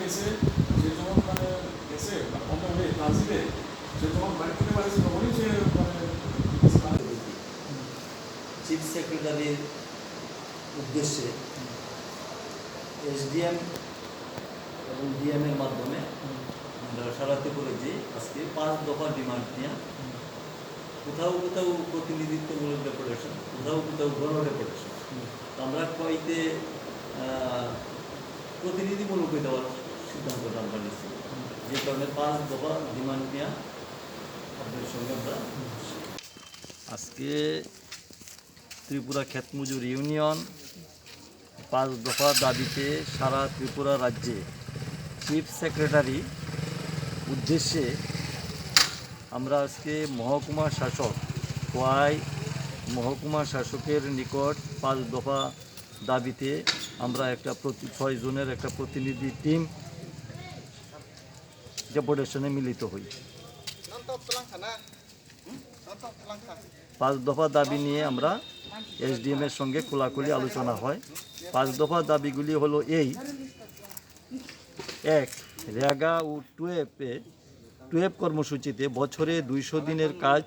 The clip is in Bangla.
গেছে, সে যখন মানে গেছে অন্য হয়ে ট্রানজিটে, সে যখন বাড়ি থেকে বাড়িছে তখনই সে মানে চিফ সেক্রেটারির উদ্দেশ্যে এসডিএম এবং ডিএমের মাধ্যমে আমরা সারা ত্রিপুরাতে আজকে 5 দফা ডিমান্ড নিয়ে কোথাও কোথাও প্রতিনিধিত্বমূলক ডেপুটেশন, কোথাও কোথাও গণ ডেপুটেশন, আমরা কয়েকতে প্রতিনিধিমূলক দেওয়ার সিদ্ধান্তটা আমরা নিচ্ছি, যে কারণে 5 দফা ডিমান্ড নিয়ে আপনাদের সঙ্গে আমরা আজকে ত্রিপুরা ক্ষেতমজুর ইউনিয়ন 5 দফা দাবিতে সারা ত্রিপুরা রাজ্যে চিফ সেক্রেটারি উদ্দেশ্যে আমরা আজকে মহকুমা শাসক খোয়াই মহকুমা শাসকের নিকট 5 দফা দাবিতে আমরা একটা 6 জনের একটা প্রতিনিধি টিম ডেপুটেশনে মিলিত হই। 5 দফা দাবি নিয়ে আমরা এসডিএমের সঙ্গে খোলাখুলি আলোচনা হয়। 5 দফা দাবিগুলি হলো এই: 1, রেগা ও টুয়েপ কর্মসূচিতে বছরে 200 দিনের কাজ